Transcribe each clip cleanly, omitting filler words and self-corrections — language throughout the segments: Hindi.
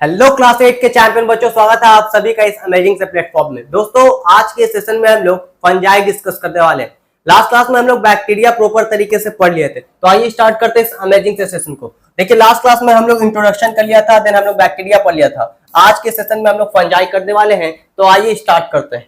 हेलो क्लास 8 के चैंपियन बच्चों, स्वागत है आप सभी का इस अमेजिंग से प्लेटफॉर्म में। दोस्तों आज के सेशन में हम लोग फंजाई डिस्कस करने वाले हैं। लास्ट क्लास में हम लोग बैक्टीरिया प्रॉपर तरीके से पढ़ लिए थे, तो आइए स्टार्ट करते हैं इस अमेजिंग से सेशन को। देखिए लास्ट क्लास में हम लोग इंट्रोडक्शन कर लिया था, देन हम लोग बैक्टीरिया पढ़ लिया था। आज के सेशन में हम लोग फंजाई करने वाले हैं, तो आइए स्टार्ट करते हैं।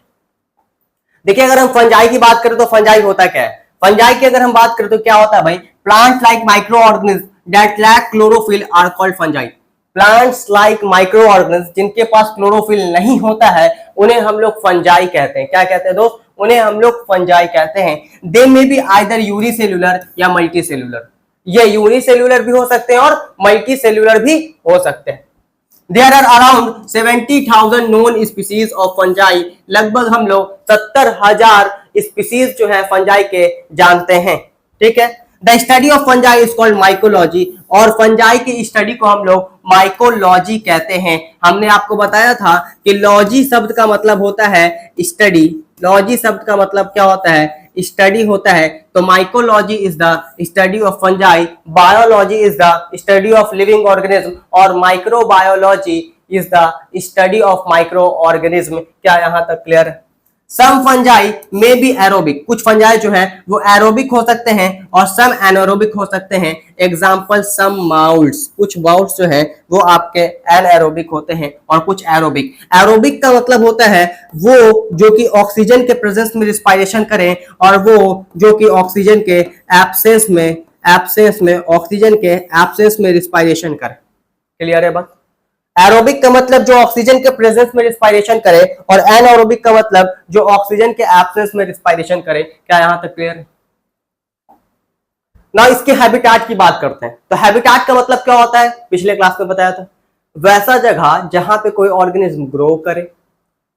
देखिए अगर हम फंजाई की बात करें तो फंजाई होता क्या है। फंजाई की अगर हम बात करें तो क्या होता है भाई, plant like micro organism that lack chlorophyll are called fungi. Plants like micro organism जिनके पास क्लोरोफिल नहीं होता है उन्हें हम लोग फंजाई कहते हैं। क्या कहते हैं दोस्त? उन्हें हम लोग फंजाई कहते हैं। दे में बी आइदर यूनिसेल्युलर या मल्टी सेल्युलर। ये यूनिसेल्युलर भी हो सकते हैं और मल्टी सेल्युलर भी हो सकते हैं। There are around 70,000 known species of fungi। लगभग हम लोग 70,000 स्पीसीज जो है फंजाई के जानते हैं। ठीक है, the study of fungi is called mycology, और फंजाई की स्टडी को हम लोग माइकोलॉजी कहते हैं। हमने आपको बताया था कि लॉजी शब्द का मतलब होता है स्टडी। लॉजी शब्द का मतलब क्या होता है? स्टडी होता है। तो mycology is the study of fungi, biology is the study of living organism, और microbiology is the study of micro organism. क्या यहां तक क्लियर है? सम फंजाई में बी एरोबिक, कुछ फंजाई जो है वो एरोबिक हो सकते हैं और सम एनारोबिक हो सकते हैं। एग्जाम्पल सम माउल्ट्स, कुछ माउल्ट्स जो है वो आपके एनारोबिक होते हैं और कुछ एरोबिक। एरोबिक का मतलब होता है वो जो कि ऑक्सीजन के प्रेजेंस में रिस्पायरेशन करें, और वो जो कि ऑक्सीजन के एब्सेंस में ऑक्सीजन के एब्सेंस में रिस्पायरेशन करें। क्लियर है बात? एरोबिक का मतलब जो ऑक्सीजन के प्रेजेंस में रिस्पायरेशन करे, और एनारोबिक का मतलब जो ऑक्सीजन के एब्सेंस में रिस्पायरेशन करे। क्या यहां तक क्लियर है? ना इसके हैबिटेट की बात करते हैं। तो हैबिटेट का मतलब क्या होता है? पिछले क्लास में बताया था, वैसा जगह जहां पे कोई ऑर्गेनिज्म ग्रो करे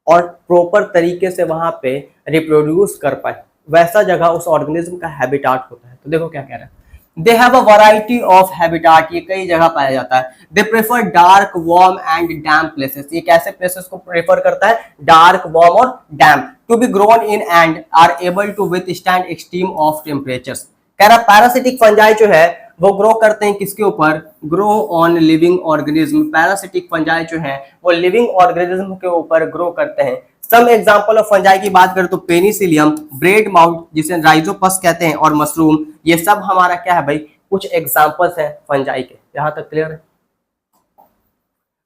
और प्रॉपर तरीके से वहां पे रिप्रोड्यूस कर पाए, वैसा जगह उस ऑर्गेनिज्म का हैबिटेट होता है। तो देखो क्या कह रहा है, they have a variety of habitat, ये कई जगह पाया जाता है। They prefer dark warm and damp places, ये कैसे प्लेसेस को प्रेफर करता है? डार्क वार्म और damp. To be grown in and are able to withstand extreme of temperatures. कह रहा पैरासिटिक फंजाई जो है वो ग्रो करते हैं किसके ऊपर? Grow on living organism. Parasitic fungi जो है वो लिविंग ऑर्गेनिज्म के ऊपर ग्रो करते हैं। सम एग्जांपल ऑफ फंजाई की बात करें तो पेनिसिलियम, ब्रेड माउथ जिसे राइजोपस कहते हैं, और मशरूम, ये सब हमारा क्या है भाई? कुछ एग्जांपल्स हैं फंजाई के। यहां तक क्लियर है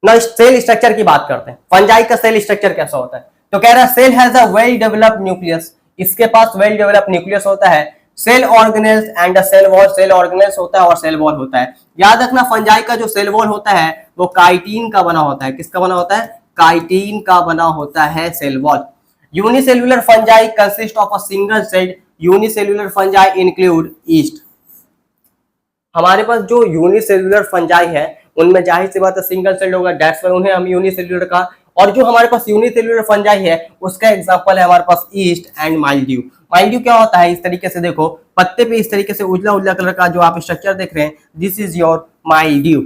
ना? सेल स्ट्रक्चर की बात करते हैं। फंजाई का सेल स्ट्रक्चर कैसा होता है? तो कह रहा है cell has a well developed nucleus, इसके पास वेल डेवलप्ड न्यूक्लियस होता है। Cell organelles and a cell wall, cell organelles होता है और सेल वॉल होता है। याद रखना फंजाई का जो सेल वॉल होता है वो काइटिन का बना होता है। किसका बना होता है? काइटिन का बना होता है cell wall. Unicellular fungi consist of a single cell. Unicellular fungi include yeast. हमारे पास जो यूनिसेल्युलर फंजाई है उनमें जाहिर सी बात है सिंगल सेल होगा, दैट्स व्हाई उन्हें हम यूनिसेल्युलर का। और जो हमारे पास यूनिसेल्युलर फंजाई है उसका एग्जांपल है हमारे पास ईस्ट एंड माइल्ड्यू। माइल्ड्यू क्या होता है? इस तरीके से देखो, पत्ते पे इस तरीके से उजला उजला कलर का जो आप स्ट्रक्चर देख रहे हैं, दिस इज योर माइल्ड्यू।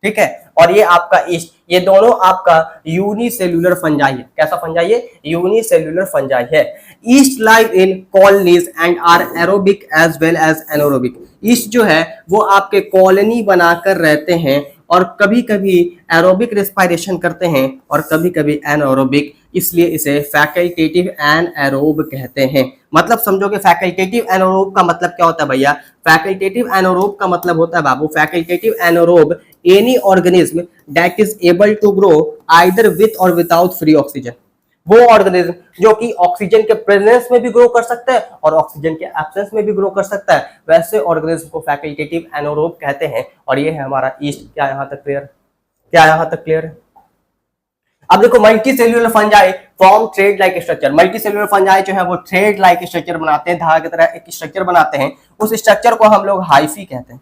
ठीक है, और ये आपका ईस्ट, ये दोनों आपका यूनिसेल्युलर फंजाई है। कैसा फंजाई है? यूनिसेल्युलर फंजाई है। Yeast live in colonies and are aerobic as well as anaerobic. Yeast जो है वो आपके कॉलोनी बनाकर रहते हैं और कभी कभी एरोबिक रेस्पायरेशन करते हैं और कभी कभी एनारोबिक, इसलिए इसे फैकल्टेटिव एनारोब कहते हैं। मतलब समझो कि फैकल्टेटिव एनारोब का मतलब क्या होता है भैया? फैकल्टेटिव एनारोब का मतलब होता है बाबू, facultative anaerobe any organism that is able to grow either with और विदाउट फ्री ऑक्सीजन। वो ऑर्गेनिज्म जो कि ऑक्सीजन के प्रेजेंस में भी ग्रो कर सकता है और ऑक्सीजन के एब्सेंस में भी ग्रो कर सकता है, वैसे ऑर्गेनिज्म को फैकल्टेटिव एनारोब कहते हैं। और ये है हमारा ईस्ट। क्या यहां तक क्लियर? क्या यहां तक क्लियर है? अब देखो multi cellular fungi form thread like structure. Multi cellular fungi जो है वो थ्रेड लाइक स्ट्रक्चर बनाते हैं, धागा की तरह एक स्ट्रक्चर बनाते हैं। उस स्ट्रक्चर को हम लोग हाइफी कहते हैं।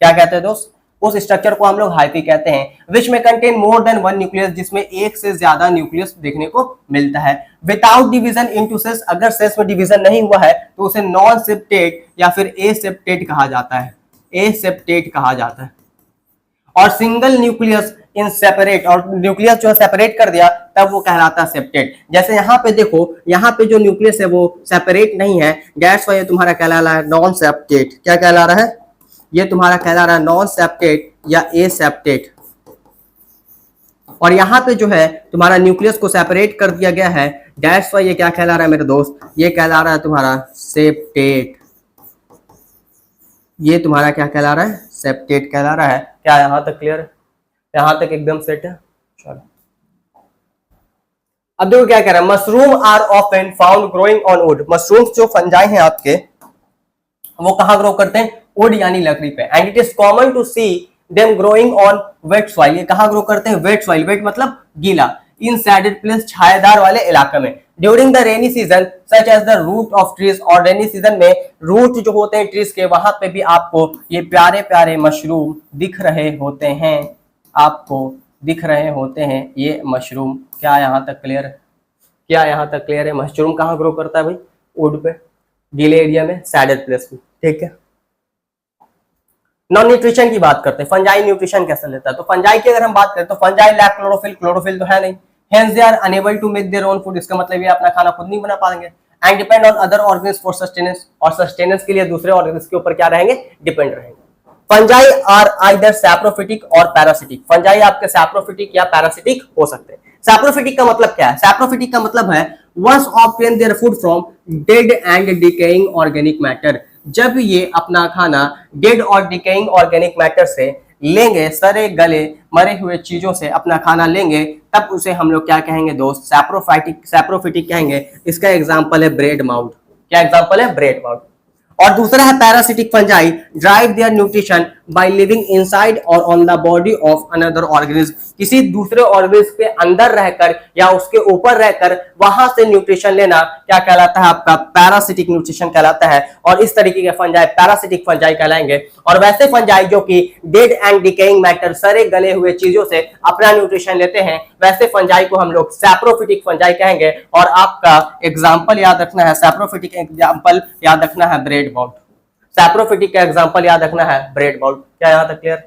क्या कहते हैं दोस्त? उस स्ट्रक्चर को हम लोग हाइफी कहते हैं। विच में contain more than one nucleus, जिसमें एक से ज्यादा न्यूक्लियस देखने को मिलता है। विदाउट डिवीजन इनटू सेल्स, अगर सेल्स में डिवीजन नहीं हुआ है तो उसे नॉन सेप्टेट या फिर एसेप्टेट कहा जाता है। एसेप्टेट कहा जाता है। और सिंगल न्यूक्लियस इन सेपरेट, और न्यूक्लियस जो है सेपरेट कर दिया तब वो कहलाता है सेप्टेट। जैसे यहाँ पे देखो, यहाँ पे जो न्यूक्लियस है वो सेपरेट नहीं है, दैट्स व्हाई तुम्हारा कहला रहा है नॉन सेप्टेट। क्या कहला रहा है? ये तुम्हारा कहला रहा है नॉन सेप्टेट या एसेप्टेट। और यहाँ पे जो है तुम्हारा न्यूक्लियस को सेपरेट कर दिया गया है। दैट्स वाई ये क्या कहला रहा है मेरे दोस्त, ये कहला रहा है तुम्हारा सेप्टेट। ये तुम्हारा क्या कहला रहा है, सेप्टेट कहला रहा है। क्या यहाँ तक क्लियर है, यहाँ तक एकदम सेट है। चलो अब देखो क्या कह रहा है, mushroom are often found growing on wood. Mushrooms जो फंजाई हैं आपके, वो कहाँ ग्रो करते हैं, वुड यानी लकड़ी पे। And it is common to see them growing on wet soil. ये कहाँ ग्रो करते हैं, वेट सॉइल। वेट मतलब गीला, इन सैडेड प्लेस, छायादार वाले इलाके में। During the rainy season such as the root of trees, और रेनी सीजन में रूट जो होते हैं ट्रीज के, वहां पे भी आपको ये प्यारे प्यारे मशरूम दिख रहे होते हैं, आपको दिख रहे होते हैं ये मशरूम। क्या यहाँ तक क्लियर है, क्या यहाँ तक क्लियर है। मशरूम कहाँ ग्रो करता है भाई, वुड पे, गीले एरिया में, सैडेड प्लेस में, ठीक है। नॉन न्यूट्रिशन की बात करते हैं, फंजाई न्यूट्रिशन कैसे लेता है। तो फंजाई की अगर हम बात करें तो फंजाई लैक क्लोरोफिल, क्लोरोफिल तो है नहीं, hence they are unable to make their own food. इसका मतलब ये अपना खाना खुद नहीं बना पाएंगे। And depend on other organism for sustenance, और सस्टेनेंस के लिए दूसरे ऑर्गेनिज्म के ऊपर क्या रहेंगे, डिपेंड रहेंगे। फंजाई आर आइदर सैप्रोफिटिक और पैरासिटिक। फंजाई आपके सैप्रोफिटिक या पैरासिटिक हो सकते हैं। सैप्रोफिटिक का मतलब क्या है, सैप्रोफिटिक का मतलब है ones obtain their food from dead and decaying organic matter. जब ये अपना खाना डेड और डिकेइंग ऑर्गेनिक मैटर से लेंगे, सड़े गले मरे हुए चीजों से अपना खाना लेंगे, तब उसे हम लोग क्या कहेंगे दोस्त, सैप्रोफाइटिक, सैप्रोफिटिक कहेंगे। इसका एग्जांपल है ब्रेड माउथ। क्या एग्जांपल है, ब्रेड माउथ। और दूसरा है parasitic fungi, drive their nutrition by living inside और on the body of another organism. किसी दूसरे ऑर्गेनिज्म के अंदर रहकर या उसके ऊपर रहकर वहां से न्यूट्रिशन लेना क्या कहलाता है, आपका पैरासिटिक न्यूट्रिशन कहलाता है। और इस तरीके के फंजाई पैरासिटिक फंजाई कहलाएंगे। और वैसे फंजाई जो कि डेड एंड डिकेइंग मैटर, सड़े गले हुए चीजों से अपना न्यूट्रिशन लेते हैं, वैसे फंजाई को हम लोग सैप्रोफिटिक फंजाई कहेंगे। और आपका एग्जाम्पल याद रखना है, सैप्रोफिटिक एग्जाम्पल याद रखना है ब्रेड बाउल। सैप्रोफिटिक का एग्जांपल याद रखना है ब्रेड बाउल। क्या यहां तक क्लियर।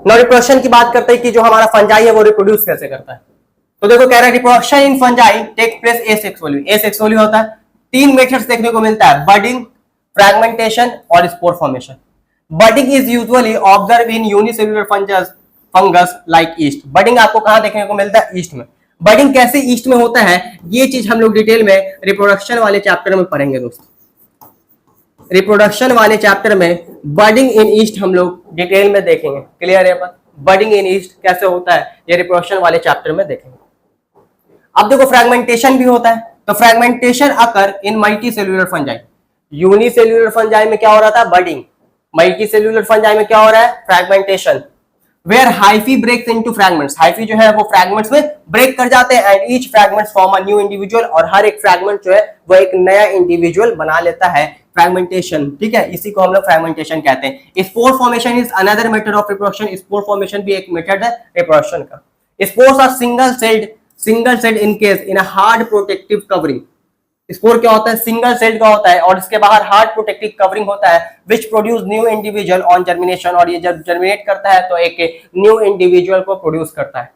नाउ रिप्रोडक्शन की बात करते हैं कि जो हमारा फंजाई है वो रिप्रोड्यूस कैसे करता है। तो देखो कह रहा है reproduction in fungi take place asexually. Asexually होता है, तीन मेथड्स देखने को मिलता है, बडिंग, फ्रैगमेंटेशन और spore formation. Budding is usually observe in unicellular fungus like yeast. Budding आपको कहां देखने को मिलता है, ईस्ट में। बडिंग कैसे ईस्ट में होता है, ये चीज हम लोग डिटेल में रिप्रोडक्शन वाले चैप्टर में पढ़ेंगे दोस्तों। रिप्रोडक्शन वाले चैप्टर में बडिंग इन ईस्ट हम लोग डिटेल में देखेंगे। क्लियर है बात, बडिंग इन ईस्ट कैसे होता है ये रिप्रोडक्शन वाले चैप्टर में देखेंगे। अब देखो फ्रैगमेंटेशन भी होता है। तो fragmentation occur in multi cellular fungi. Unicellular fungi में क्या हो रहा था, बडिंग। मल्टी सेल्यूलर फंजाई में क्या हो रहा है, fragmentation. Where hyphae breaks into fragments. Hyphae जो है वो फ्रैगमेंट्स में ब्रेक कर जाते हैं। And each fragments form a new individual. और हर एक फ्रैगमेंट जो है वो एक नया इंडिविजुअल बना लेता है। फ्रैगमेंटेशन, ठीक है, इसी को हम लोग फ्रैगमेंटेशन कहते हैं। Spore formation is another method of reproduction. Spore formation भी एक मेथड है रिप्रोडक्शन का। Spores are single celled encased in a hard protective covering. Spore क्या होता है, सिंगल सेल्ड का होता है और इसके बाहर हार्ड प्रोटेक्टिव कवरिंग होता है, which produce new individual on germination. और ये जब जर्मिनेट करता है तो एक न्यू इंडिविजुअल को प्रोड्यूस करता है।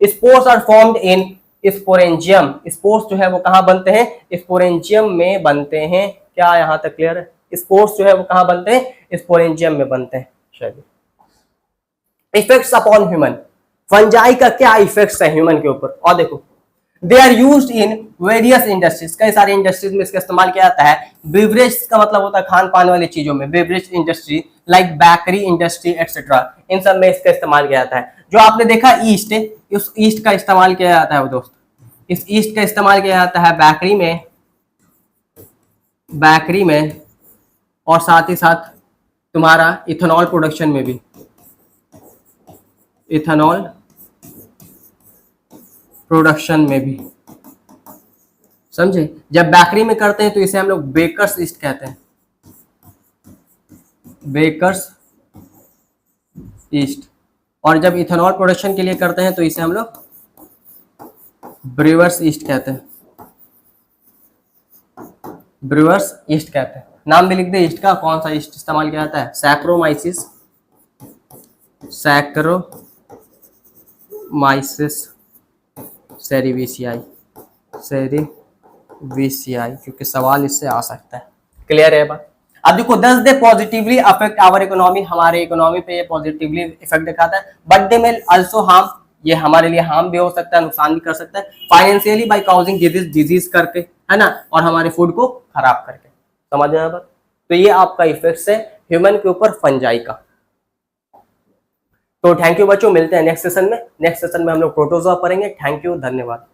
Spores are formed in sporangium. Spores जो है वो कहां बनते हैं, स्पोरेंजियम में बनते हैं। क्या यहां तक क्लियर है, स्पोर्स जो है वो कहां बनते हैं, स्पोरेंजियम में बनते हैं। चलिए इफेक्ट्स अपॉन ह्यूमन। फंजाई का क्या इफेक्ट्स है ह्यूमन के ऊपर, और देखो they are used in various industries. कई सारे इंडस्ट्रीज में इसका इस्तेमाल किया जाता है। बेवरेज का मतलब होता है खान पान वाली चीजों में, beverage industry like bakery industry etcetera, इन सब में इसका इस्तेमाल किया जाता है। जो आपने देखा ईस्ट, उस ईस्ट का इस्तेमाल किया जाता है वो दोस्त, इस ईस्ट का इस्तेमाल किया जाता है बेकरी में और साथ ही साथ तुम्हारा इथेनॉल प्रोडक्शन में भी। इथेनॉल प्रोडक्शन में भी, समझे। जब बेकरी में करते हैं तो इसे हम लोग बेकर्स ईस्ट कहते हैं, बेकर्स ईस्ट। और जब इथेनॉल प्रोडक्शन के लिए करते हैं तो इसे हम लोग ब्रूअर्स ईस्ट कहते हैं, ब्रूअर्स ईस्ट कहते हैं। नाम भी लिख दे ईस्ट का, कौन सा ईस्ट इस्तेमाल किया जाता है, सैक्रोमाइसिस, सेरिविसियाई, क्योंकि सवाल इससे आ सकता है। क्लियर है बात। अब देखो 10 दे पॉजिटिवली अफेक्ट आवर इकोनॉमी, हमारे इकोनॉमी पे ये पॉजिटिवली इफेक्ट दिखाता है, बट दे में आल्सो हार्म, ये हमारे लिए हार्म भी हो सकता है, नुकसान भी कर सकता है फाइनेंशियली बाय काउजिंग डिजीज करके, है ना, और हमारे फूड को खराब करके। समझ में आया बात? तो ये आपका इफेक्ट है ह्यूमन के ऊपर फंजाई का। तो थैंक यू बच्चों, मिलते हैं नेक्स्ट सेशन में। नेक्स्ट सेशन में हम लोग प्रोटोजोआ पढ़ेंगे। थैंक यू, धन्यवाद।